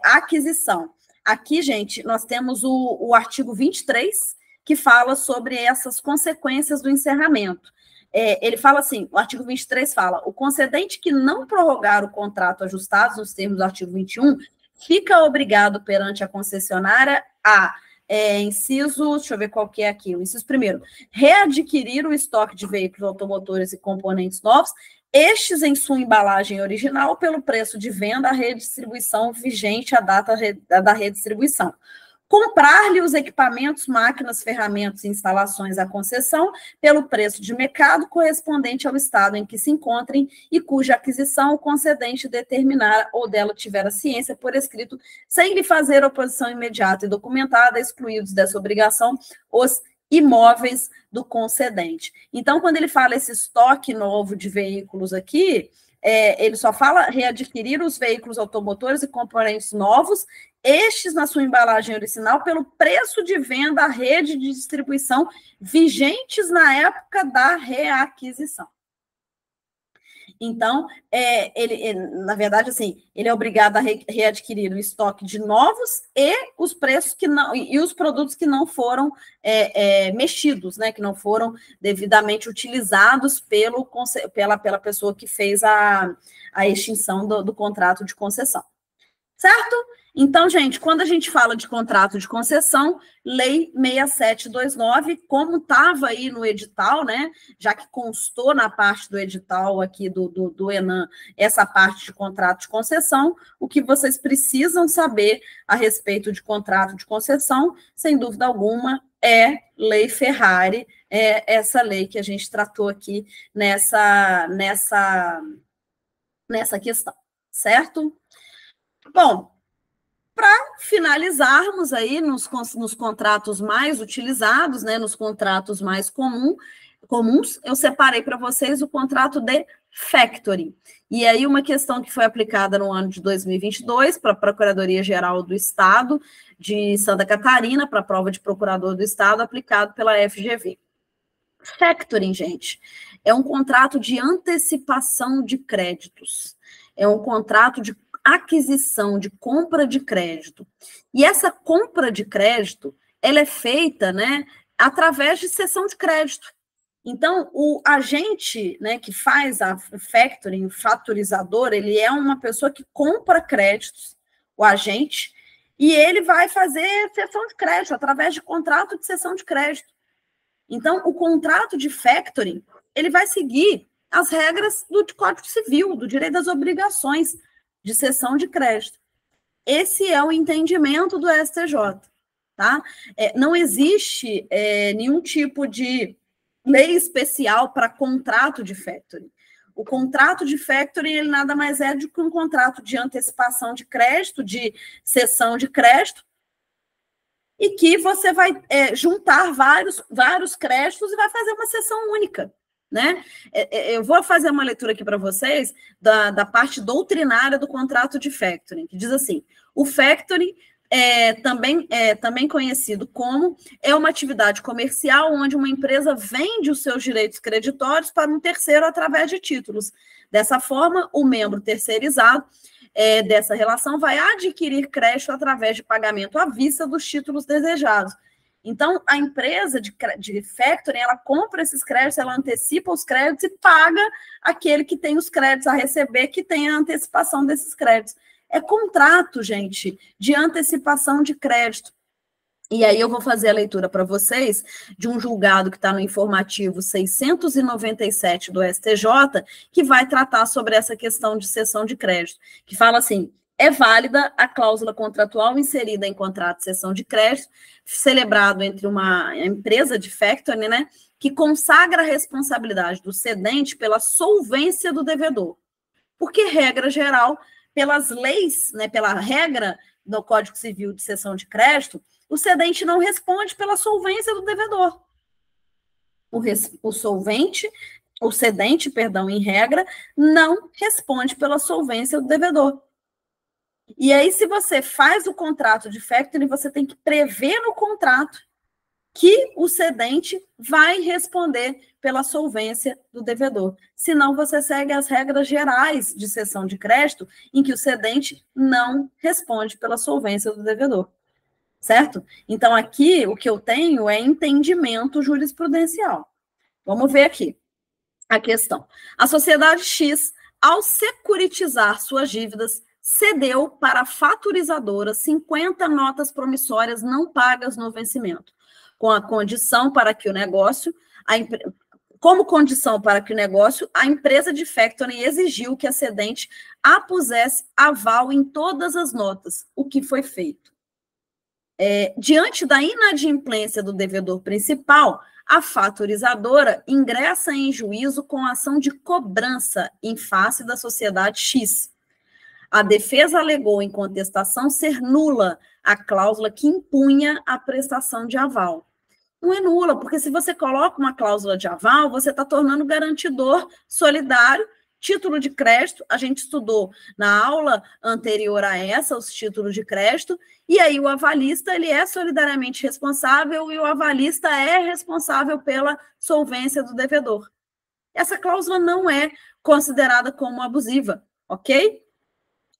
aquisição. Aqui, gente, nós temos o artigo 23, que fala sobre essas consequências do encerramento. Ele fala assim, o artigo 23 fala, o concedente que não prorrogar o contrato ajustado nos termos do artigo 21, fica obrigado perante a concessionária a, inciso, deixa eu ver qual que é aqui, o inciso primeiro, readquirir o estoque de veículos automotores e componentes novos, estes em sua embalagem original, pelo preço de venda à redistribuição vigente à data da redistribuição. Comprar-lhe os equipamentos, máquinas, ferramentas e instalações à concessão pelo preço de mercado correspondente ao estado em que se encontrem e cuja aquisição o concedente determinar ou dela tiver a ciência por escrito, sem lhe fazer oposição imediata e documentada, excluídos dessa obrigação os imóveis do concedente. Então, quando ele fala esse estoque novo de veículos aqui, ele só fala readquirir os veículos automotores e componentes novos, estes na sua embalagem original, pelo preço de venda à rede de distribuição vigentes na época da reaquisição. Então, na verdade, assim, ele é obrigado a readquirir o estoque de novos e os preços que não, e os produtos que não foram mexidos, né, que não foram devidamente utilizados pela pessoa que fez a extinção do contrato de concessão. Certo? Então, gente, quando a gente fala de contrato de concessão, Lei 6729, como estava aí no edital, né? Já que constou na parte do edital aqui do ENAM essa parte de contrato de concessão, o que vocês precisam saber a respeito de contrato de concessão, sem dúvida alguma, é Lei Ferrari, é essa lei que a gente tratou aqui nessa questão, certo? Bom, para finalizarmos aí nos contratos mais utilizados, né, nos contratos mais comuns, eu separei para vocês o contrato de factoring. E aí uma questão que foi aplicada no ano de 2022 para a Procuradoria-Geral do Estado de Santa Catarina, para a prova de procurador do Estado, aplicado pela FGV. Factoring, gente, é um contrato de antecipação de créditos. É um contrato de aquisição, de compra de crédito. E essa compra de crédito, ela é feita, né, através de cessão de crédito. Então, o agente, né, que faz a factoring, o fatorizador, ele é uma pessoa que compra créditos, o agente, e ele vai fazer cessão de crédito através de contrato de cessão de crédito. Então, o contrato de factoring, ele vai seguir as regras do Código Civil, do direito das obrigações de cessão de crédito. Esse é o entendimento do STJ, tá? Não existe nenhum tipo de lei especial para contrato de factoring. O contrato de factoring, ele nada mais é do que um contrato de antecipação de crédito, de cessão de crédito, e que você vai juntar vários créditos e vai fazer uma cessão única, né? Eu vou fazer uma leitura aqui para vocês da parte doutrinária do contrato de factoring, que diz assim: o factoring também conhecido como uma atividade comercial onde uma empresa vende os seus direitos creditórios para um terceiro através de títulos. Dessa forma, o membro terceirizado dessa relação vai adquirir crédito através de pagamento à vista dos títulos desejados. Então, a empresa de factoring, ela compra esses créditos, ela antecipa os créditos e paga aquele que tem os créditos a receber, que tem a antecipação desses créditos. É contrato, gente, de antecipação de crédito. E aí eu vou fazer a leitura para vocês de um julgado que está no informativo 697 do STJ, que vai tratar sobre essa questão de cessão de crédito, que fala assim: é válida a cláusula contratual inserida em contrato de cessão de crédito, celebrado entre uma empresa de factoring, né, que consagra a responsabilidade do cedente pela solvência do devedor. Porque, regra geral, pelas leis, né, pela regra do Código Civil de cessão de crédito, o cedente não responde pela solvência do devedor. O cedente, em regra, não responde pela solvência do devedor. E aí, se você faz o contrato de factoring, você tem que prever no contrato que o cedente vai responder pela solvência do devedor. Senão, você segue as regras gerais de cessão de crédito, em que o cedente não responde pela solvência do devedor. Certo? Então, aqui, o que eu tenho é entendimento jurisprudencial. Vamos ver aqui a questão. A sociedade X, ao securitizar suas dívidas, cedeu para a fatorizadora 50 notas promissórias não pagas no vencimento, com a condição para que o negócio, como condição para que o negócio, a empresa de factoring exigiu que a cedente apusesse aval em todas as notas, o que foi feito. Diante da inadimplência do devedor principal, a fatorizadora ingressa em juízo com ação de cobrança em face da sociedade X. A defesa alegou em contestação ser nula a cláusula que impunha a prestação de aval. Não é nula, porque se você coloca uma cláusula de aval, você está tornando garantidor solidário. Título de crédito, a gente estudou na aula anterior a essa, os títulos de crédito, e aí o avalista, ele é solidariamente responsável e o avalista é responsável pela solvência do devedor. essa cláusula não é considerada como abusiva, ok?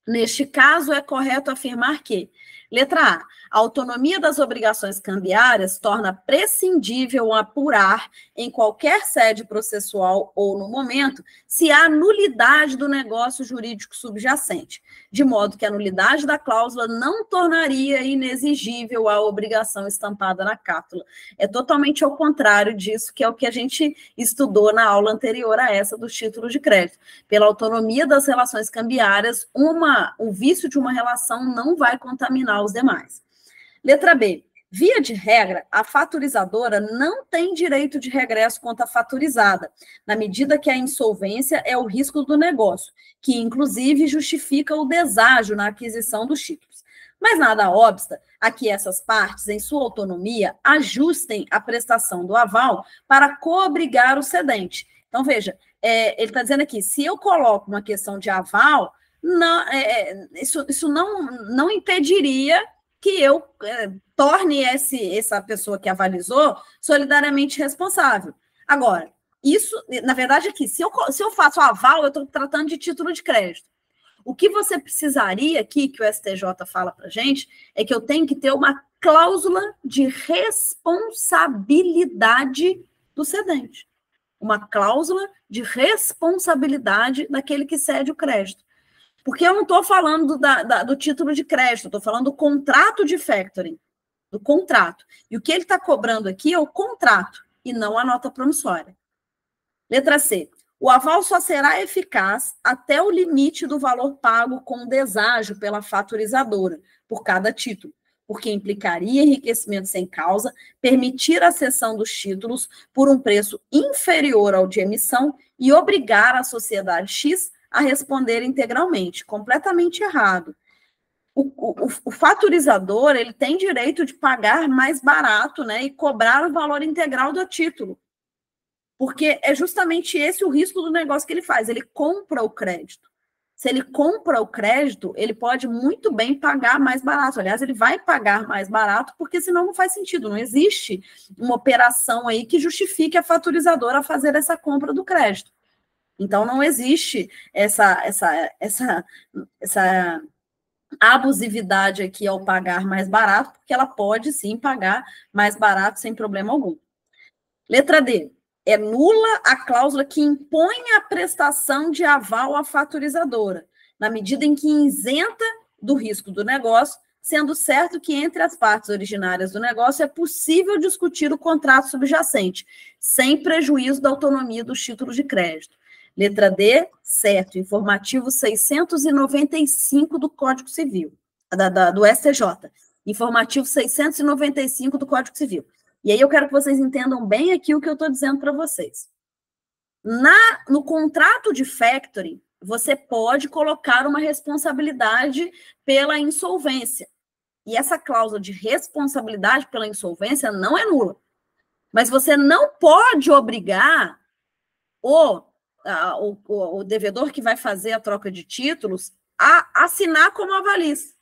Neste caso, é correto afirmar que, letra A autonomia das obrigações cambiárias torna prescindível apurar, em qualquer sede processual ou no momento, se há nulidade do negócio jurídico subjacente, de modo que a nulidade da cláusula não tornaria inexigível a obrigação estampada na cátula. É totalmente ao contrário disso, que é o que a gente estudou na aula anterior a essa dos títulos de crédito. Pela autonomia das relações cambiárias, o vício de uma relação não vai contaminar os demais. Letra B. Via de regra, a faturizadora não tem direito de regresso contra a faturizada, na medida que a insolvência é o risco do negócio, que inclusive justifica o deságio na aquisição dos títulos. Mas nada obsta a que essas partes, em sua autonomia, ajustem a prestação do aval para coobrigar o cedente. Então, veja, ele está dizendo aqui, se eu coloco uma questão de aval, não, isso não impediria que eu torne essa pessoa que avalizou solidariamente responsável. Agora, isso, na verdade, aqui, se eu faço aval, eu estou tratando de título de crédito. O que você precisaria aqui, que o STJ fala para a gente, é que eu tenho que ter uma cláusula de responsabilidade do cedente. Uma cláusula de responsabilidade daquele que cede o crédito. Porque eu não estou falando do título de crédito, estou falando do contrato de factoring, do contrato. E o que ele está cobrando aqui é o contrato, e não a nota promissória. Letra C. O aval só será eficaz até o limite do valor pago com deságio pela faturizadora, por cada título, porque implicaria enriquecimento sem causa, permitir a cessão dos títulos por um preço inferior ao de emissão e obrigar a sociedade X a responder integralmente, completamente errado. O faturizador, ele tem direito de pagar mais barato, né, e cobrar o valor integral do título, porque é justamente esse o risco do negócio que ele faz, ele compra o crédito. Se ele compra o crédito, ele pode muito bem pagar mais barato, aliás, ele vai pagar mais barato, porque senão não faz sentido, não existe uma operação aí que justifique a faturizadora fazer essa compra do crédito. Então, não existe essa abusividade aqui ao pagar mais barato, porque ela pode, sim, pagar mais barato sem problema algum. Letra D. É nula a cláusula que impõe a prestação de aval à faturizadora, na medida em que isenta do risco do negócio, sendo certo que entre as partes originárias do negócio é possível discutir o contrato subjacente, sem prejuízo da autonomia dos títulos de crédito. Letra D, certo, informativo 695 do Código Civil, do STJ. Informativo 695 do Código Civil. E aí eu quero que vocês entendam bem aqui o que eu estou dizendo para vocês. No contrato de factoring, você pode colocar uma responsabilidade pela insolvência. E essa cláusula de responsabilidade pela insolvência não é nula. Mas você não pode obrigar o devedor que vai fazer a troca de títulos a assinar como avalista.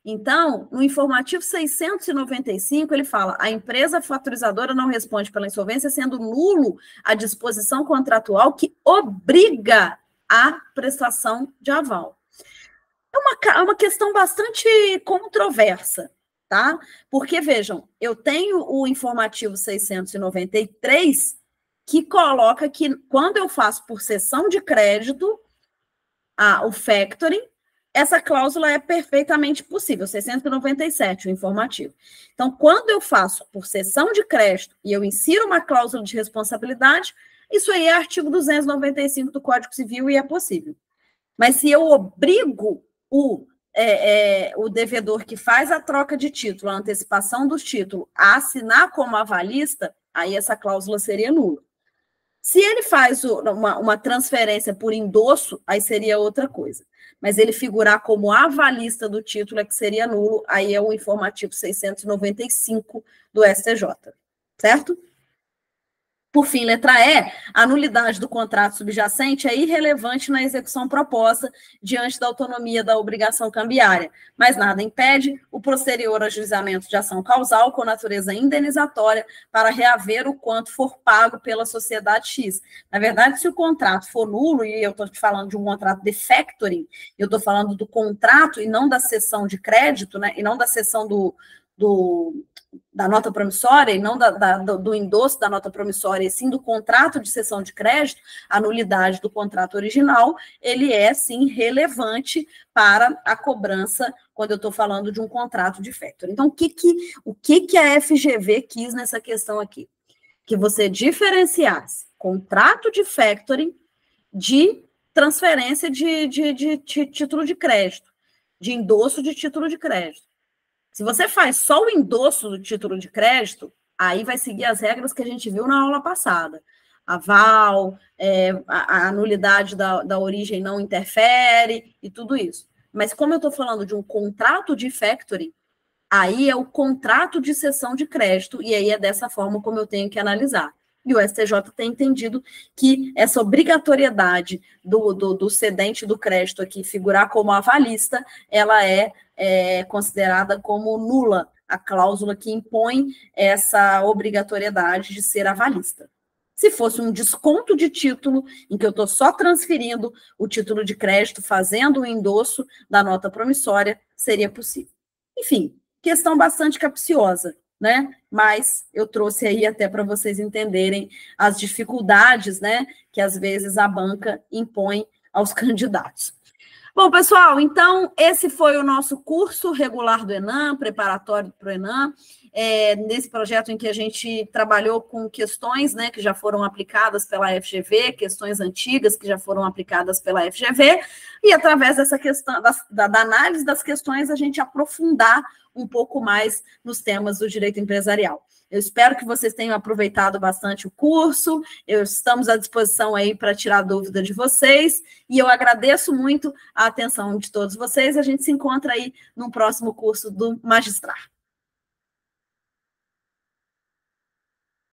Então, no informativo 695, ele fala, a empresa faturizadora não responde pela insolvência, sendo nulo a disposição contratual que obriga a prestação de aval. É uma questão bastante controversa, tá? Porque, vejam, eu tenho o informativo 693, que coloca que quando eu faço por cessão de crédito, o factoring, essa cláusula é perfeitamente possível, 697, o informativo. Então, quando eu faço por cessão de crédito e eu insiro uma cláusula de responsabilidade, isso aí é artigo 295 do Código Civil e é possível. Mas se eu obrigo o devedor que faz a troca de título, a antecipação do título, a assinar como avalista, aí essa cláusula seria nula. Se ele faz uma transferência por endosso, aí seria outra coisa. Mas ele figurar como avalista do título é que seria nulo, aí é o informativo 695 do STJ, certo? Por fim, letra E, a nulidade do contrato subjacente é irrelevante na execução proposta diante da autonomia da obrigação cambiária, mas nada impede o posterior ajuizamento de ação causal com natureza indenizatória para reaver o quanto for pago pela sociedade X. Na verdade, se o contrato for nulo, e eu estou te falando de um contrato de factoring, eu estou falando do contrato e não da cessão de crédito, né, e não da cessão da nota promissória e não do endosso da nota promissória, e sim do contrato de cessão de crédito, a nulidade do contrato original, ele é, sim, relevante para a cobrança quando eu estou falando de um contrato de factoring. Então, o que a FGV quis nessa questão aqui? Que você diferenciasse contrato de factoring de transferência de título de crédito, de endosso de título de crédito. Se você faz só o endosso do título de crédito, aí vai seguir as regras que a gente viu na aula passada. Aval, a nulidade da origem não interfere e tudo isso. Mas como eu estou falando de um contrato de factoring, aí é o contrato de cessão de crédito, e aí é dessa forma como eu tenho que analisar. E o STJ tem entendido que essa obrigatoriedade do cedente do crédito aqui figurar como avalista, ela é considerada como nula, a cláusula que impõe essa obrigatoriedade de ser avalista. Se fosse um desconto de título, em que eu estou só transferindo o título de crédito, fazendo o endosso da nota promissória, seria possível. Enfim, questão bastante capciosa, né? Mas eu trouxe aí até para vocês entenderem as dificuldades, né, que às vezes a banca impõe aos candidatos. Bom, pessoal, então esse foi o nosso curso regular do ENAM, preparatório para o ENAM, nesse projeto em que a gente trabalhou com questões, né, que já foram aplicadas pela FGV, questões antigas que já foram aplicadas pela FGV, e através dessa questão, da análise das questões, a gente aprofundar um pouco mais nos temas do direito empresarial. Eu espero que vocês tenham aproveitado bastante o curso, estamos à disposição aí para tirar dúvida de vocês, e eu agradeço muito a atenção de todos vocês, a gente se encontra aí no próximo curso do Magistrar.